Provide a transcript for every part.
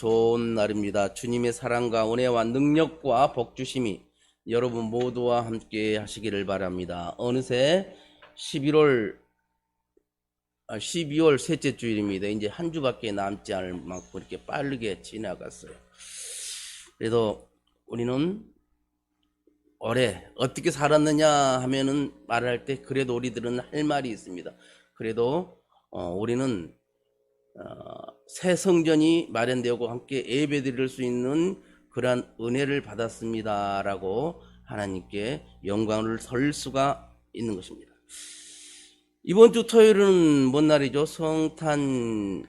좋은 날입니다. 주님의 사랑과 은혜와 능력과 복주심이 여러분 모두와 함께 하시기를 바랍니다. 어느새 12월 셋째 주일입니다. 이제 한 주밖에 남지 않을 만큼 이렇게 빠르게 지나갔어요. 그래도 우리는 올해 어떻게 살았느냐 하면은 말할 때 그래도 우리들은 할 말이 있습니다. 그래도 우리는 새 성전이 마련되고 함께 예배드릴 수 있는 그러한 은혜를 받았습니다 라고 하나님께 영광을 설 수가 있는 것입니다. 이번 주 토요일은 뭔 날이죠? 성탄절입니다.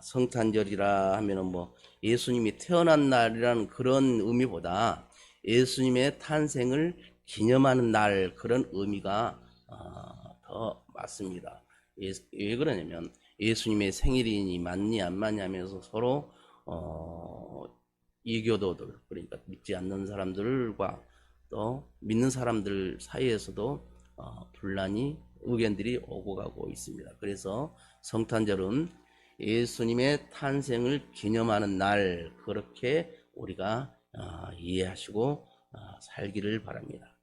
성탄절이라 하면은 예수님이 태어난 날이라는 그런 의미보다 예수님의 탄생을 기념하는 날, 그런 의미가 더 맞습니다. 왜 그러냐면 예수님의 생일이니 맞니 안 맞니 하면서 서로 이교도들, 그러니까 믿지 않는 사람들과 또 믿는 사람들 사이에서도 분란이, 의견들이 오고 가고 있습니다. 그래서 성탄절은 예수님의 탄생을 기념하는 날, 그렇게 우리가 이해하시고 살기를 바랍니다.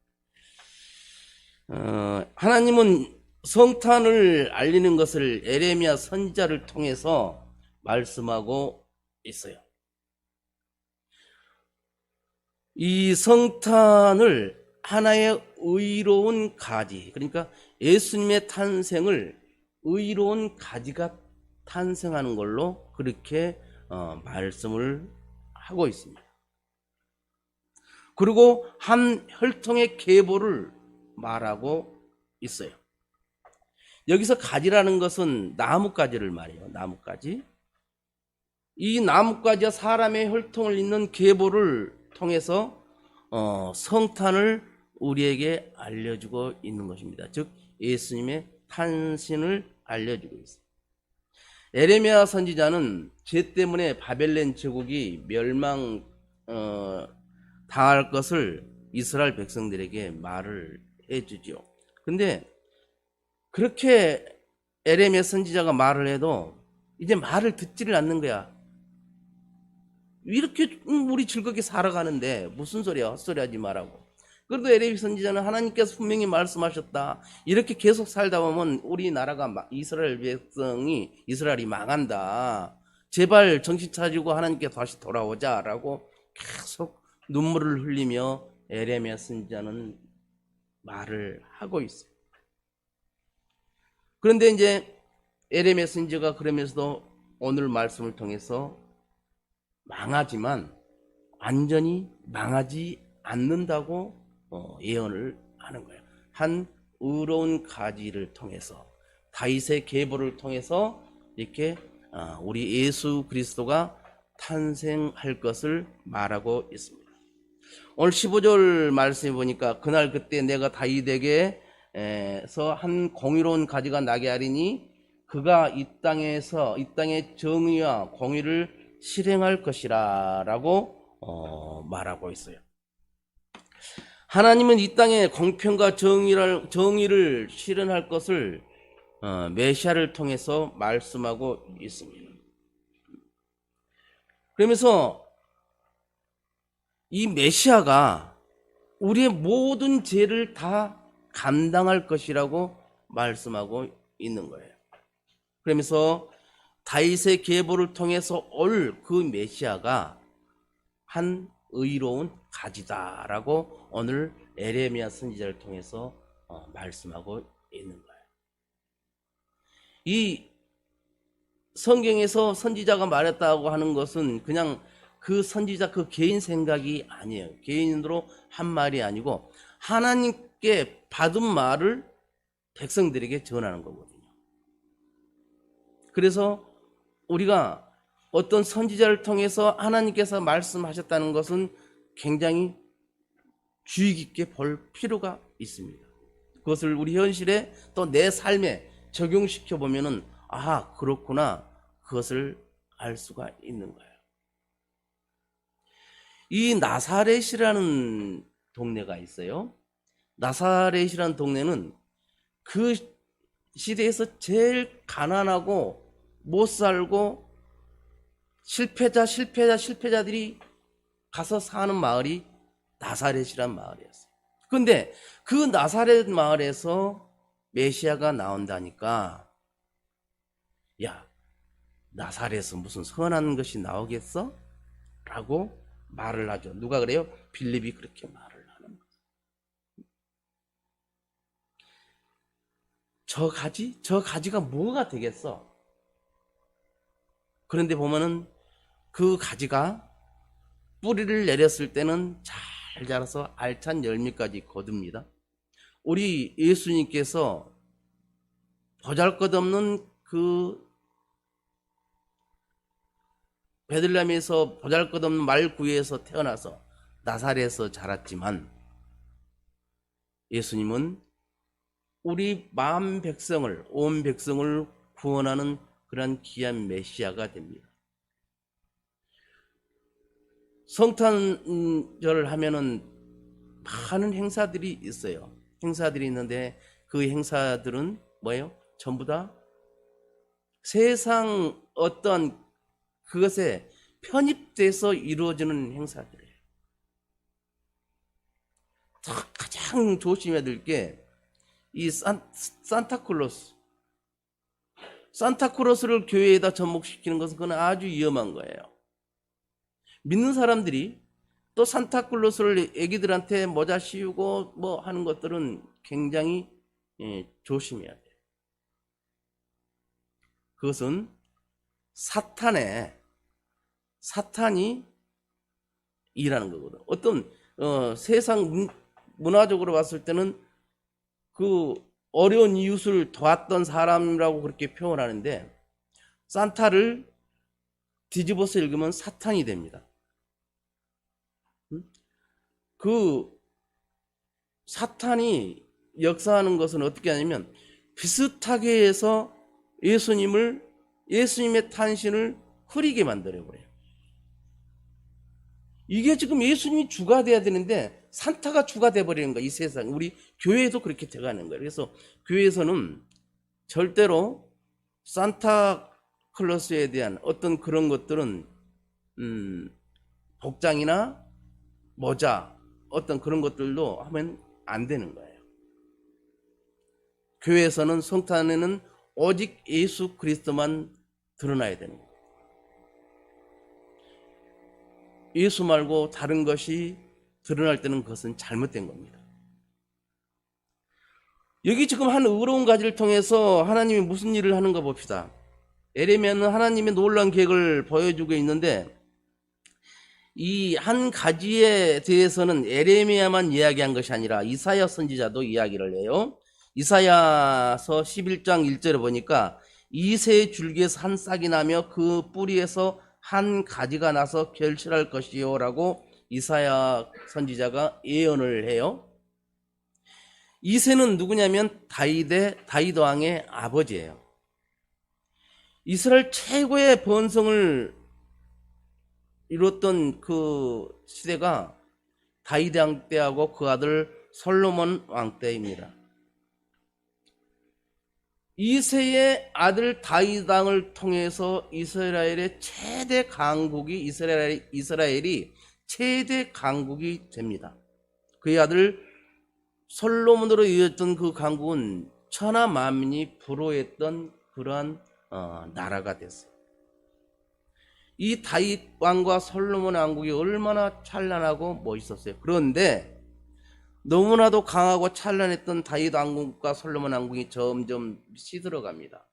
하나님은 성탄을 알리는 것을 에레미야 선지자를 통해서 말씀하고 있어요. 이 성탄을 하나의 의로운 가지, 그러니까 예수님의 탄생을 의로운 가지가 탄생하는 걸로 그렇게 말씀을 하고 있습니다. 그리고 한 혈통의 계보를 말하고 있어요. 여기서 가지라는 것은 나뭇가지를 말해요. 나뭇가지. 이 나뭇가지와 사람의 혈통을 잇는 계보를 통해서 성탄을 우리에게 알려주고 있는 것입니다. 즉 예수님의 탄신을 알려주고 있어요. 에레미야 선지자는 죄 때문에 바벨론 제국이 멸망 당할 것을 이스라엘 백성들에게 말을 해주죠. 근데 그렇게 에레미야 선지자가 말을 해도 이제 말을 듣지를 않는 거야. 이렇게 우리 즐겁게 살아가는데 무슨 소리야, 헛소리 하지 말라고. 그래도 에레미야 선지자는 하나님께서 분명히 말씀하셨다, 이렇게 계속 살다 보면 우리나라가, 이스라엘 백성이, 이스라엘이 망한다, 제발 정신 차리고 하나님께 다시 돌아오자라고 계속 눈물을 흘리며 에레미야 선지자는 말을 하고 있어요. 그런데 이제 에레미야 선지자가 그러면서도 오늘 말씀을 통해서 망하지만 완전히 망하지 않는다고 예언을 하는 거예요. 한 의로운 가지를 통해서, 다윗의 계보를 통해서 이렇게 우리 예수 그리스도가 탄생할 것을 말하고 있습니다. 오늘 15절 말씀해 보니까 그날 그때 내가 다윗에게서 한 공의로운 가지가 나게 하리니 그가 이 땅의 정의와 공의를 실행할 것이라 라고 말하고 있어요. 하나님은 이 땅에 공평과 정의를 실현할 것을 메시아를 통해서 말씀하고 있습니다. 그러면서 이 메시아가 우리의 모든 죄를 다 감당할 것이라고 말씀하고 있는 거예요. 그러면서 다윗의 계보를 통해서 올 그 메시아가 한 의로운 가지다라고 오늘 에레미야 선지자를 통해서 말씀하고 있는 거예요. 이 성경에서 선지자가 말했다고 하는 것은 그냥 그 선지자 그 개인 생각이 아니에요. 개인으로 한 말이 아니고 하나님께 받은 말을 백성들에게 전하는 거거든요. 그래서 우리가 어떤 선지자를 통해서 하나님께서 말씀하셨다는 것은 굉장히 주의 깊게 볼 필요가 있습니다. 그것을 우리 현실에 또 내 삶에 적용시켜 보면은 그렇구나, 그것을 알 수가 있는 거예요. 이 나사렛이라는 동네가 있어요. 나사렛이라는 동네는 그 시대에서 제일 가난하고 못 살고 실패자들이 가서 사는 마을이 나사렛이란 마을이었어요. 근데 그 나사렛 마을에서 메시아가 나온다니까, 야, 나사렛에서 무슨 선한 것이 나오겠어? 라고 말을 하죠. 누가 그래요? 빌립이 그렇게 말을 하는 거예요. 저 가지가 뭐가 되겠어? 그런데 보면은 그 가지가 뿌리를 내렸을 때는 잘 자라서 알찬 열매까지 거둡니다. 우리 예수님께서 보잘것없는 그 베들레헴에서 보잘것없는 말구에서 태어나서 나사렛에서 자랐지만, 예수님은 우리 온 백성을 구원하는 그런 귀한 메시아가 됩니다. 성탄절을 하면은 많은 행사들이 있어요. 행사들이 있는데 그 행사들은 뭐예요? 전부 다 세상 어떤 그것에 편입돼서 이루어지는 행사들이에요. 가장 조심해야 될 게 이 산타클로스를 교회에다 접목시키는 것은 그건 아주 위험한 거예요. 믿는 사람들이 또 산타클로스를 애기들한테 모자 씌우고 뭐 하는 것들은 굉장히 조심해야 돼요. 그것은 사탄이 일하는 거거든. 어떤 세상 문화적으로 봤을 때는 그 어려운 이웃을 도왔던 사람이라고 그렇게 표현하는데, 산타를 뒤집어서 읽으면 사탄이 됩니다. 그 사탄이 역사하는 것은 어떻게 하냐면, 비슷하게 해서 예수님의 탄신을 흐리게 만들어버려요. 이게 지금 예수님이 주가 돼야 되는데 산타가 주가 돼버리는 거야, 이 세상. 우리 교회에도 그렇게 돼가는 거예요. 그래서 교회에서는 절대로 산타클로스에 대한 어떤 그런 것들은 복장이나 모자 어떤 그런 것들도 하면 안 되는 거예요. 교회에서는 성탄에는 오직 예수 그리스도만 드러나야 되는 거예요. 예수 말고 다른 것이 드러날 때는 그것은 잘못된 겁니다. 여기 지금 한 의로운 가지를 통해서 하나님이 무슨 일을 하는가 봅시다. 에레미야는 하나님의 놀라운 계획을 보여주고 있는데, 이 한 가지에 대해서는 에레미야만 이야기한 것이 아니라 이사야 선지자도 이야기를 해요. 이사야서 11장 1절에 보니까 이새의 줄기에서 한 싹이 나며 그 뿌리에서 한 가지가 나서 결실할 것이요 라고 이사야 선지자가 예언을 해요. 이새는 누구냐면 다윗 왕의 아버지예요. 이스라엘 최고의 번성을 이뤘던 그 시대가 다윗 왕 때하고 그 아들 솔로몬 왕 때입니다. 이새의 아들 다윗 왕을 통해서 이스라엘이 최대 강국이 됩니다. 그의 아들 솔로몬으로 이어졌던 그 강국은 천하 만민이 부러워했던 그러한 나라가 됐어요. 이 다윗 왕과 솔로몬 왕국이 얼마나 찬란하고 멋있었어요. 그런데 너무나도 강하고 찬란했던 다윗 왕국과 솔로몬 왕국이 점점 시들어갑니다.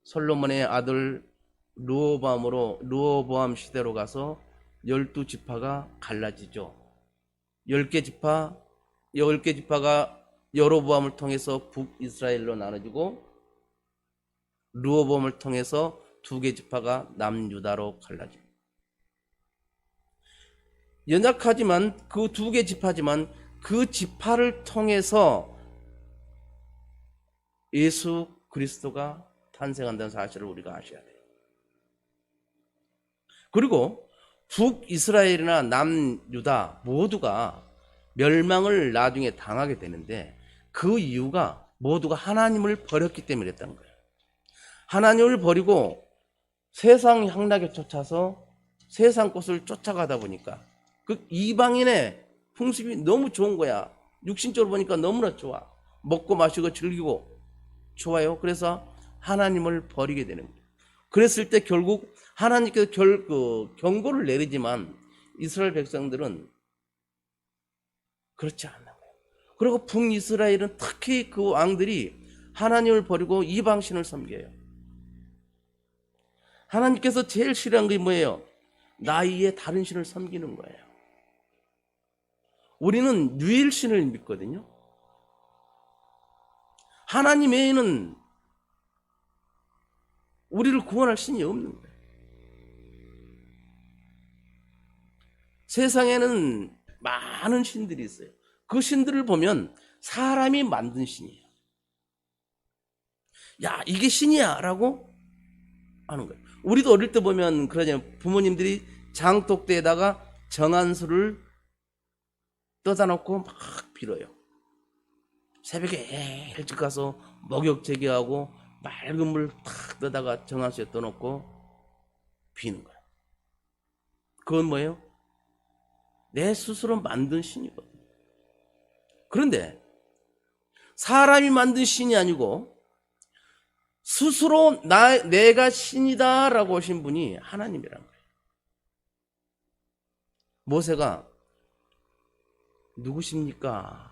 솔로몬의 아들 르호보암 시대로 가서 12지파가 갈라지죠. 10개 지파가 여로보암을 통해서 북이스라엘로 나눠지고, 르호보암을 통해서 2개 지파가 남유다로 갈라집니다. 연약하지만 그 2개 지파지만 그 지파를 통해서 예수 그리스도가 탄생한다는 사실을 우리가 아셔야 돼요. 그리고 북이스라엘이나 남유다 모두가 멸망을 나중에 당하게 되는데, 그 이유가 모두가 하나님을 버렸기 때문에 그랬다는 거예요. 하나님을 버리고 세상 향락에 쫓아서 세상 것을 쫓아가다 보니까 그 이방인의 풍습이 너무 좋은 거야. 육신적으로 보니까 너무나 좋아. 먹고 마시고 즐기고 좋아요. 그래서 하나님을 버리게 되는 거예요. 그랬을 때 결국 하나님께서 경고를 내리지만 이스라엘 백성들은 그렇지 않는 거예요. 그리고 북이스라엘은 특히 그 왕들이 하나님을 버리고 이방신을 섬겨요. 하나님께서 제일 싫어하는 게 뭐예요? 나이에 다른 신을 섬기는 거예요. 우리는 유일신을 믿거든요. 하나님 외에는 우리를 구원할 신이 없는 거예요. 세상에는 많은 신들이 있어요. 그 신들을 보면 사람이 만든 신이에요. 야, 이게 신이야 라고 하는 거예요. 우리도 어릴 때 보면 그러잖아요. 부모님들이 장독대에다가 정한수를 떠다 놓고 막 빌어요. 새벽에 일찍 가서 목욕 제기하고 맑은 물 탁 떠다가 정한수에 떠놓고 비는 거예요. 그건 뭐예요? 내 스스로 만든 신이거든요. 그런데 사람이 만든 신이 아니고 스스로 내가 신이다 라고 하신 분이 하나님이란 거예요. 모세가 누구십니까?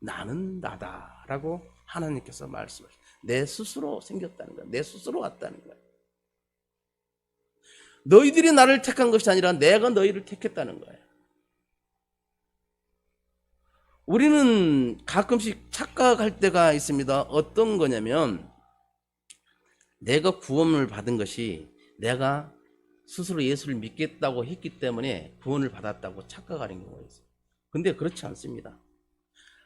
나는 나다 라고 하나님께서 말씀하셨어요. 내 스스로 생겼다는 거예요. 내 스스로 왔다는 거예요. 너희들이 나를 택한 것이 아니라 내가 너희를 택했다는 거예요. 우리는 가끔씩 착각할 때가 있습니다. 어떤 거냐면 내가 구원을 받은 것이 내가 스스로 예수를 믿겠다고 했기 때문에 구원을 받았다고 착각하는 경우가 있어요. 근데 그렇지 않습니다.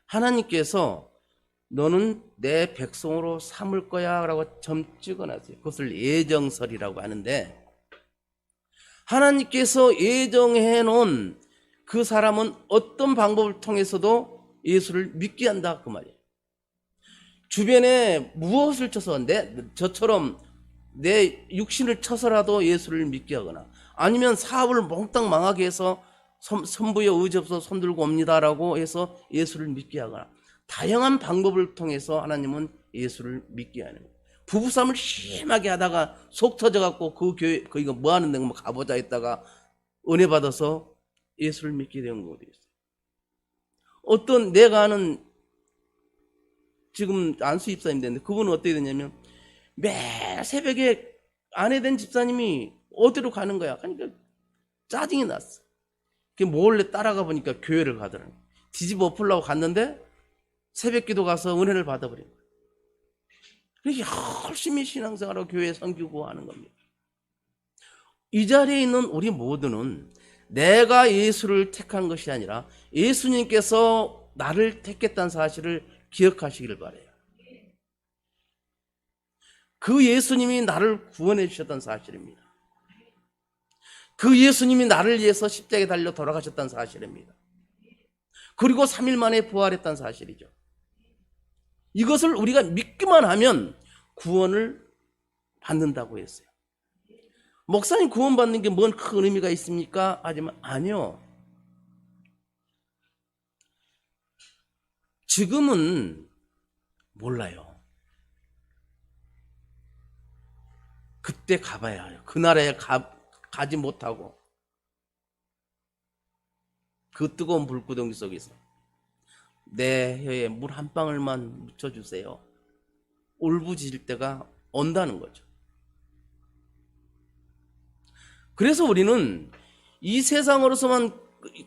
하나님께서 너는 내 백성으로 삼을 거야 라고 점 찍어놨어요. 그것을 예정설이라고 하는데 하나님께서 예정해 놓은 그 사람은 어떤 방법을 통해서도 예수를 믿게 한다 그 말이에요. 주변에 무엇을 쳐서 저처럼 내 육신을 쳐서라도 예수를 믿게 하거나 아니면 사업을 몽땅 망하게 해서 선부에 의지 없어 손들고 옵니다라고 해서 예수를 믿게 하거나 다양한 방법을 통해서 하나님은 예수를 믿게 하는 거예요. 부부싸움을 심하게 하다가 속 터져갖고 그 교회 거기가 뭐 하는 데가 뭐 가보자 했다가 은혜 받아서 예수를 믿게 된 경우도 있어요. 어떤 내가 아는 지금 안수 집사님 됐는데 그분은 어떻게 되냐면 매일 새벽에 아내 된 집사님이 어디로 가는 거야. 그러니까 짜증이 났어. 몰래 따라가 보니까 교회를 가더라고요. 뒤집어 엎으려고 갔는데 새벽 기도 가서 은혜를 받아버린 거예요. 그렇게 열심히 신앙생활하고 교회 섬기고 하는 겁니다. 이 자리에 있는 우리 모두는 내가 예수를 택한 것이 아니라 예수님께서 나를 택했다는 사실을 기억하시기를 바라요. 그 예수님이 나를 구원해 주셨다는 사실입니다. 그 예수님이 나를 위해서 십자가에 달려 돌아가셨다는 사실입니다. 그리고 3일 만에 부활했다는 사실이죠. 이것을 우리가 믿기만 하면 구원을 받는다고 했어요. 목사님 구원받는 게 뭔 큰 의미가 있습니까? 하지만 아니요. 지금은 몰라요. 그때 가봐야 해요. 그 나라에 가지 못하고 그 뜨거운 불구덩이 속에서 내 혀에 물 한 방울만 묻혀주세요. 울부짖을 때가 온다는 거죠. 그래서 우리는 이 세상으로서만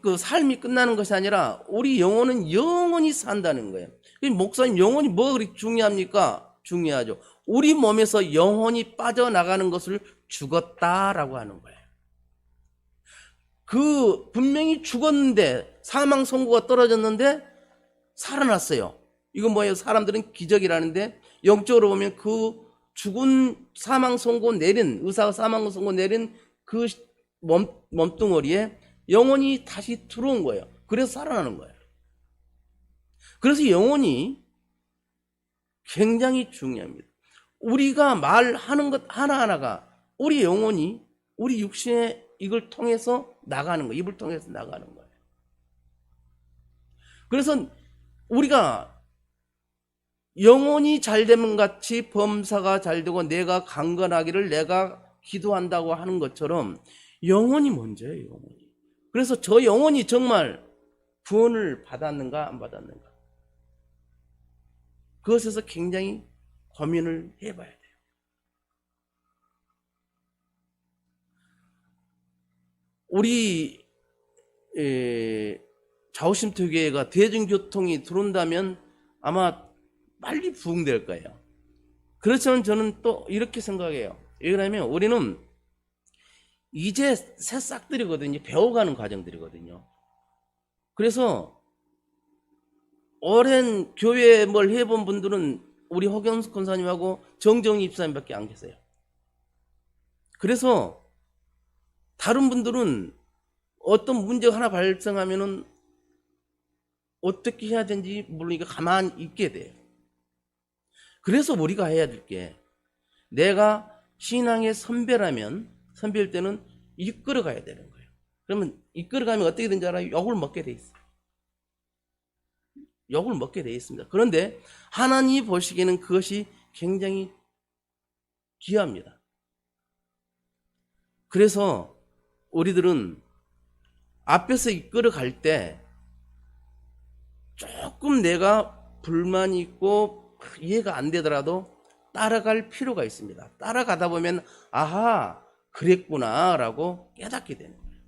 그 삶이 끝나는 것이 아니라 우리 영혼은 영원히 산다는 거예요. 목사님 영혼이 뭐가 그렇게 중요합니까? 중요하죠. 우리 몸에서 영혼이 빠져나가는 것을 죽었다라고 하는 거예요. 그 분명히 죽었는데 사망 선고가 떨어졌는데 살아났어요. 이건 뭐예요? 사람들은 기적이라는데 영적으로 보면 그 죽은 사망 선고 내린 의사가 사망 선고 내린 그 몸뚱어리에 영혼이 다시 들어온 거예요. 그래서 살아나는 거예요. 그래서 영혼이 굉장히 중요합니다. 우리가 말하는 것 하나하나가 우리 영혼이 우리 육신의 이걸 통해서 나가는 거예요. 입을 통해서 나가는 거예요. 그래서 우리가 영혼이 잘 되면 같이 범사가 잘 되고 내가 강건하기를 내가 기도한다고 하는 것처럼 영혼이 먼저예요. 영혼이. 그래서 저 영혼이 정말 구원을 받았는가 안 받았는가, 그것에서 굉장히 고민을 해봐야 돼요. 우리 좌우심터교회가 대중교통이 들어온다면 아마 빨리 부흥될 거예요. 그렇지만 저는 또 이렇게 생각해요. 왜냐하면 우리는 이제 새싹들이거든요. 배워가는 과정들이거든요. 그래서 오랜 교회에 뭘 해본 분들은 우리 허경수 권사님하고 정정희 입사님밖에 안 계세요. 그래서 다른 분들은 어떤 문제가 하나 발생하면은 어떻게 해야 되는지 모르니까 가만히 있게 돼요. 그래서 우리가 해야 될 게, 내가 신앙의 선배라면 선배일 때는 이끌어 가야 되는 거예요. 그러면 이끌어 가면 어떻게 되는지 알아요? 욕을 먹게 돼 있어요. 욕을 먹게 돼 있습니다. 그런데 하나님이 보시기에는 그것이 굉장히 귀합니다. 그래서 우리들은 앞에서 이끌어 갈 때 조금 내가 불만이 있고 이해가 안 되더라도 따라갈 필요가 있습니다. 따라가다 보면 아하, 그랬구나 라고 깨닫게 되는 거예요.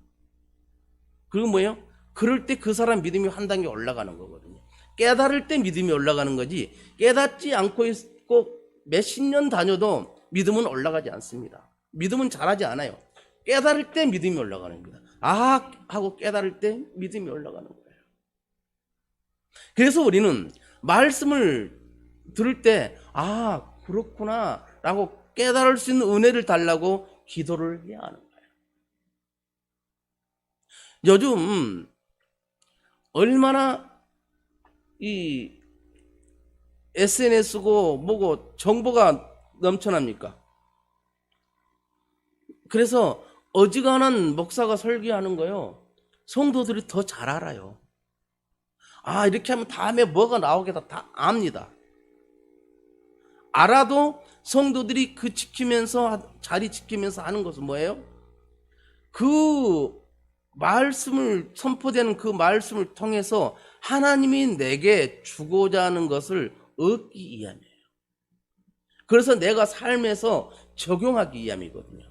그리고 뭐예요? 그럴 때 그 사람 믿음이 한 단계 올라가는 거거든요. 깨달을 때 믿음이 올라가는 거지, 깨닫지 않고 있고 몇십 년 다녀도 믿음은 올라가지 않습니다. 믿음은 자라지 않아요. 깨달을 때 믿음이 올라가는 겁니다. 아하 하고 깨달을 때 믿음이 올라가는 거예요. 그래서 우리는 말씀을 들을 때 아, 그렇구나 라고 깨달을 수 있는 은혜를 달라고 기도를 해야 하는 거예요. 요즘 얼마나 이 SNS고 뭐고 정보가 넘쳐납니까? 그래서 어지간한 목사가 설교하는 거요, 성도들이 더 잘 알아요. 아, 이렇게 하면 다음에 뭐가 나오겠다 다 압니다. 알아도 성도들이 그 자리 지키면서 하는 것은 뭐예요? 그 말씀을, 선포되는 그 말씀을 통해서 하나님이 내게 주고자 하는 것을 얻기 위함이에요. 그래서 내가 삶에서 적용하기 위함이거든요.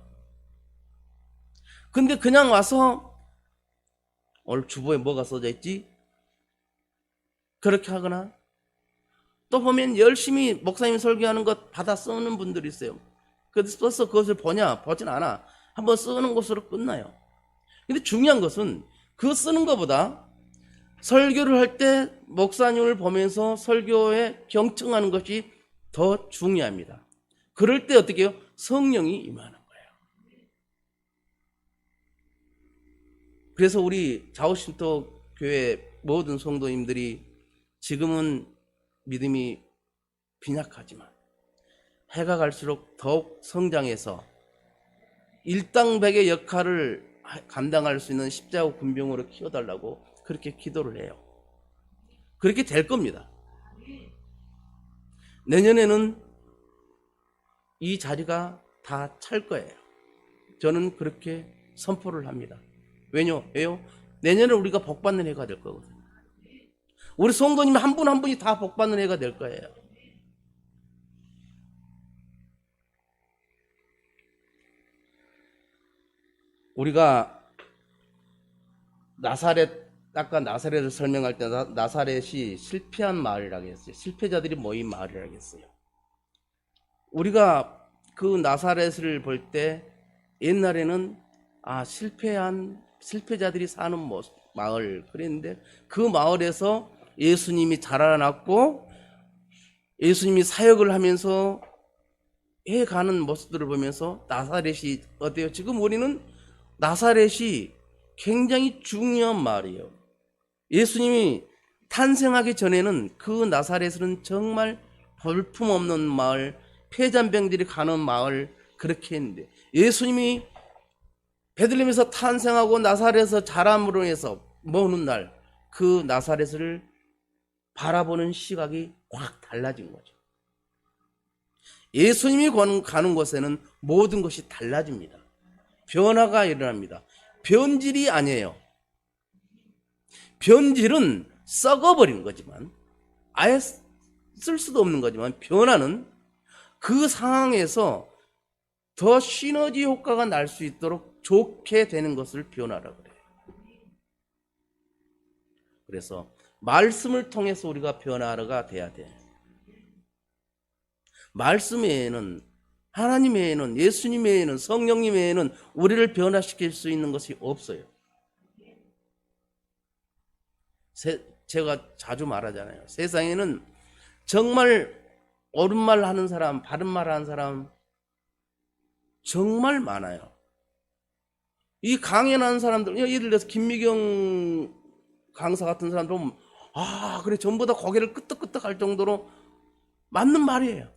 근데 그냥 와서 오늘 주보에 뭐가 써져 있지? 그렇게 하거나, 또 보면 열심히 목사님이 설교하는 것 받아 쓰는 분들이 있어요. 그래서 써서 그것을 보진 않아. 한번 쓰는 것으로 끝나요. 근데 중요한 것은 그 쓰는 것보다 설교를 할 때 목사님을 보면서 설교에 경청하는 것이 더 중요합니다. 그럴 때 어떻게 해요? 성령이 임하는 거예요. 그래서 우리 좌우신토 교회 모든 성도님들이 지금은 믿음이 빈약하지만 해가 갈수록 더욱 성장해서 일당백의 역할을 감당할 수 있는 십자가 군병으로 키워달라고 그렇게 기도를 해요. 그렇게 될 겁니다. 내년에는 이 자리가 다 찰 거예요. 저는 그렇게 선포를 합니다. 왜요? 내년에 우리가 복받는 해가 될 거거든요. 우리 성도님 한 분 한 분이 다 복받는 해가 될 거예요. 우리가 아까 나사렛을 설명할 때 나사렛이 실패한 마을이라고 했어요. 실패자들이 모인 마을이라고 했어요. 우리가 그 나사렛을 볼 때 옛날에는 실패자들이 사는 마을 그랬는데, 그 마을에서 예수님이 자라났고 예수님이 사역을 하면서 해가는 모습들을 보면서 나사렛이 어때요? 지금 우리는 나사렛이 굉장히 중요한 마을이에요. 예수님이 탄생하기 전에는 그 나사렛은 정말 볼품없는 마을, 폐잔병들이 가는 마을, 그렇게 했는데 예수님이 베들레헴에서 탄생하고 나사렛에서 자람으로 해서 머무는 날 그 나사렛을 바라보는 시각이 확 달라진 거죠. 예수님이 가는 곳에는 모든 것이 달라집니다. 변화가 일어납니다. 변질이 아니에요. 변질은 썩어버린 거지만, 아예 쓸 수도 없는 거지만, 변화는 그 상황에서 더 시너지 효과가 날 수 있도록 좋게 되는 것을 변화라고 그래요. 그래서 말씀을 통해서 우리가 변화가 돼야 돼. 말씀 외에는, 하나님 외에는, 예수님 외에는, 성령님 외에는 우리를 변화시킬 수 있는 것이 없어요. 제가 자주 말하잖아요. 세상에는 정말 옳은 말 하는 사람, 바른 말 하는 사람 정말 많아요. 이 강연하는 사람들, 예를 들어서 김미경 강사 같은 사람들은 그래, 전부 다 고개를 끄덕끄덕 할 정도로 맞는 말이에요.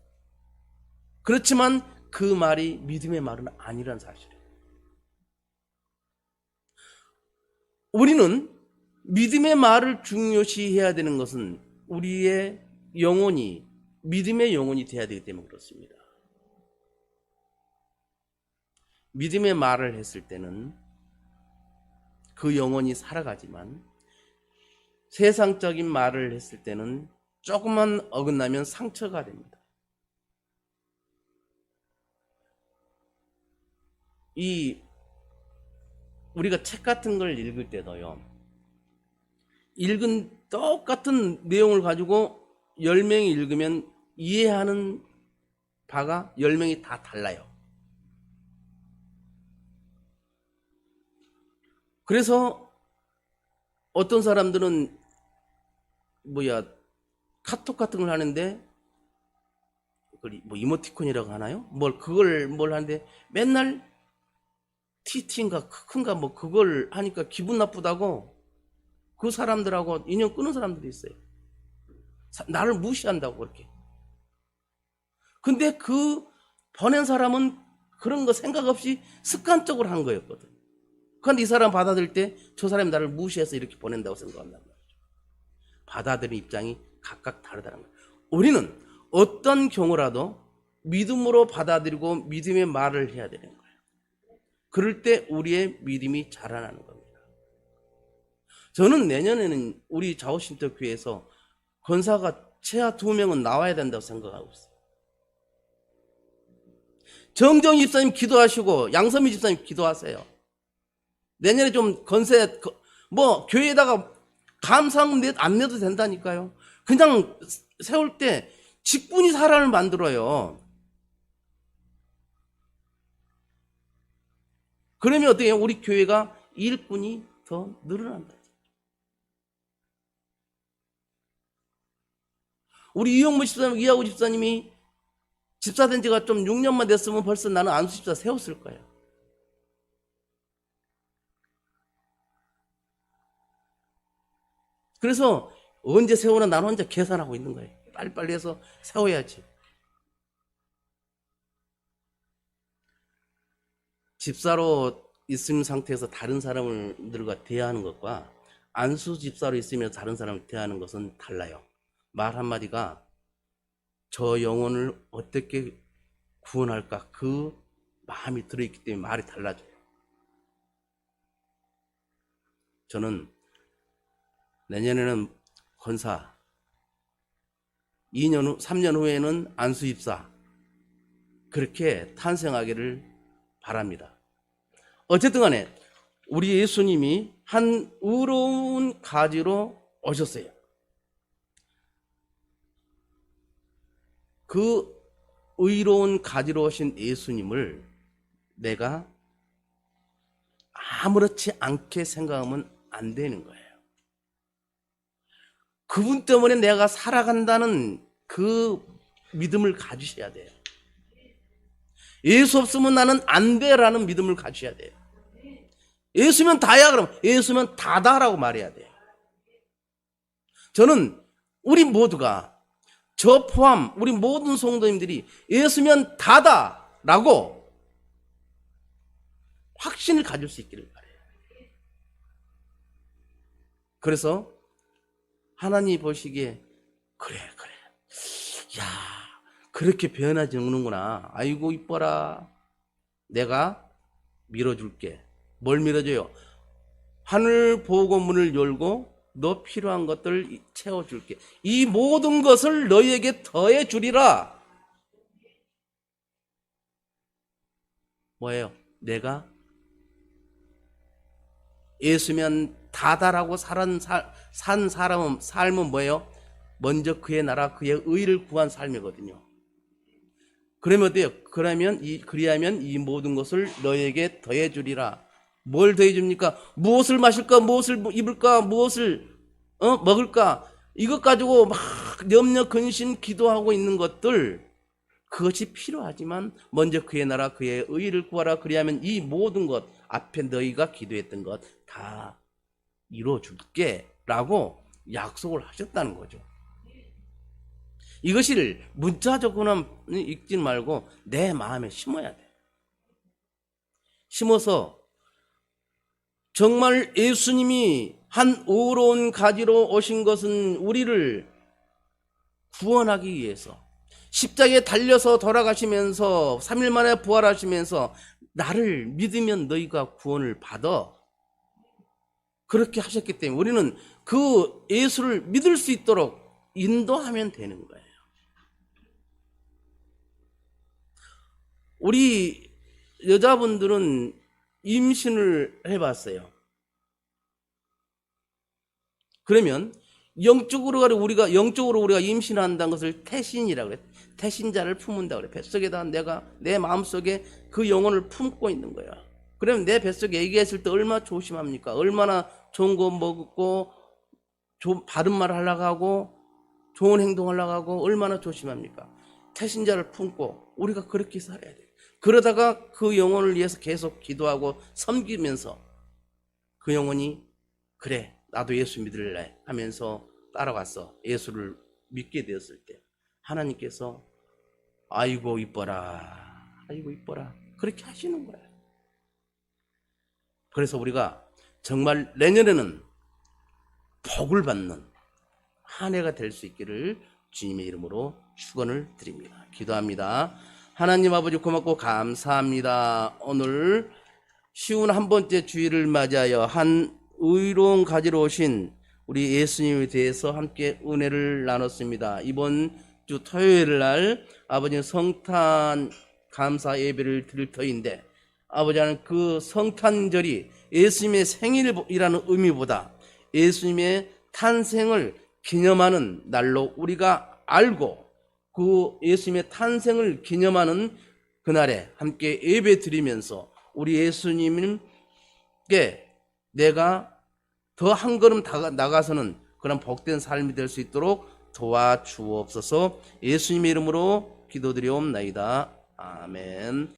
그렇지만 그 말이 믿음의 말은 아니란 사실이에요. 우리는 믿음의 말을 중요시해야 되는 것은 우리의 영혼이 믿음의 영혼이 돼야 되기 때문에 그렇습니다. 믿음의 말을 했을 때는 그 영혼이 살아가지만 세상적인 말을 했을 때는 조금만 어긋나면 상처가 됩니다. 우리가 책 같은 걸 읽을 때도요, 읽은 똑같은 내용을 가지고 10명이 읽으면 이해하는 바가 10명이 다 달라요. 그래서 어떤 사람들은 카톡 같은 걸 하는데 이모티콘이라고 하나요? 뭘 하는데 맨날 TT인가 큰가 그걸 하니까 기분 나쁘다고 그 사람들하고 인연 끊은 사람들이 있어요. 나를 무시한다고 그렇게. 근데 그 보낸 사람은 그런 거 생각 없이 습관적으로 한 거였거든. 그런데 이 사람 받아들일 때 저 사람이 나를 무시해서 이렇게 보낸다고 생각한단 말이죠. 받아들이는 입장이 각각 다르다는 거예요. 우리는 어떤 경우라도 믿음으로 받아들이고 믿음의 말을 해야 되는 거예요. 그럴 때 우리의 믿음이 자라나는 겁니다. 저는 내년에는 우리 좌우신터교회에서 권사가 최하 2명은 나와야 된다고 생각하고 있어요. 정정희 집사님 기도하시고 양선미 집사님 기도하세요. 내년에 좀 교회에다가 감상 안 내도 된다니까요. 그냥 세울 때 직분이 사람을 만들어요. 그러면 어떻게 해요? 우리 교회가 일꾼이 더 늘어난다. 우리 이영무 집사님, 이하구 집사님이 집사 된 지가 좀 6년만 됐으면 벌써 나는 안수 집사 세웠을 거예요. 그래서 언제 세우나 나는 혼자 계산하고 있는 거예요. 빨리빨리 해서 세워야지. 집사로 있는 상태에서 다른 사람들과 대화하는 것과 안수 집사로 있으면서 다른 사람을 대화하는 것은 달라요. 말 한마디가 저 영혼을 어떻게 구원할까 그 마음이 들어있기 때문에 말이 달라져요. 저는 내년에는 권사, 2년 후, 3년 후에는 안수 집사 그렇게 탄생하기를 바랍니다. 어쨌든 간에 우리 예수님이 한 의로운 가지로 오셨어요. 그 의로운 가지로 오신 예수님을 내가 아무렇지 않게 생각하면 안 되는 거예요. 그분 때문에 내가 살아간다는 그 믿음을 가지셔야 돼요. 예수 없으면 나는 안 돼라는 믿음을 가지셔야 돼요. 예수면 다야 그러면 예수면 다다라고 말해야 돼요. 저는 우리 모두가 저 포함 우리 모든 성도님들이 예수면 다다라고 확신을 가질 수 있기를 바래요. 그래서 하나님이 보시기에 그래 야 그렇게 변하지 않는구나. 아이고 이뻐라. 내가 밀어줄게. 뭘 밀어줘요? 하늘 보고문을 열고 너 필요한 것들 채워줄게. 이 모든 것을 너희에게 더해 주리라. 뭐예요? 내가 예수면 다다라고 산 삶은 뭐예요? 먼저 그의 나라 그의 의를 구한 삶이거든요. 그러면 어때요? 그리하면 이 모든 것을 너에게 더해 주리라. 뭘 더해 줍니까? 무엇을 마실까? 무엇을 입을까? 무엇을 먹을까? 이것 가지고 막 염려 근심 기도하고 있는 것들, 그것이 필요하지만 먼저 그의 나라 그의 의를 구하라. 그리하면 이 모든 것 앞에 너희가 기도했던 것 다 이루어줄게 라고 약속을 하셨다는 거죠. 이것을 문자적으로만 읽지 말고 내 마음에 심어야 돼. 심어서 정말 예수님이 한 의로운 가지로 오신 것은 우리를 구원하기 위해서 십자가에 달려서 돌아가시면서 3일 만에 부활하시면서 나를 믿으면 너희가 구원을 받아. 그렇게 하셨기 때문에 우리는 그 예수를 믿을 수 있도록 인도하면 되는 거예요. 우리 여자분들은 임신을 해봤어요. 그러면 영적으로 우리가 임신한다는 것을 태신이라고 그래. 태신자를 품은다 그래. 뱃속에다 내가 내 마음속에 그 영혼을 품고 있는 거야. 그러면 내 뱃속에 얘기했을 때 얼마나 조심합니까? 얼마나 좋은 거 먹고 바른 말 하려고 하고 좋은 행동 하려고 하고 얼마나 조심합니까? 태신자를 품고 우리가 그렇게 살아야 돼요. 그러다가 그 영혼을 위해서 계속 기도하고 섬기면서 그 영혼이 그래 나도 예수 믿을래 하면서 따라갔어. 예수를 믿게 되었을 때 하나님께서 아이고 이뻐라 그렇게 하시는 거예요. 그래서 우리가 정말 내년에는 복을 받는 한 해가 될 수 있기를 주님의 이름으로 축원을 드립니다. 기도합니다. 하나님 아버지 고맙고 감사합니다. 오늘 쉬운 한 번째 주일을 맞이하여 한 의로운 가지로 오신 우리 예수님에 대해서 함께 은혜를 나눴습니다. 이번 주 토요일 날 아버지는 성탄 감사 예배를 드릴 터인데 아버지는 그 성탄절이 예수님의 생일이라는 의미보다 예수님의 탄생을 기념하는 날로 우리가 알고 그 예수님의 탄생을 기념하는 그날에 함께 예배 드리면서 우리 예수님께 내가 더 한 걸음 나가서는 그런 복된 삶이 될 수 있도록 도와주옵소서. 예수님의 이름으로 기도드리옵나이다. 아멘.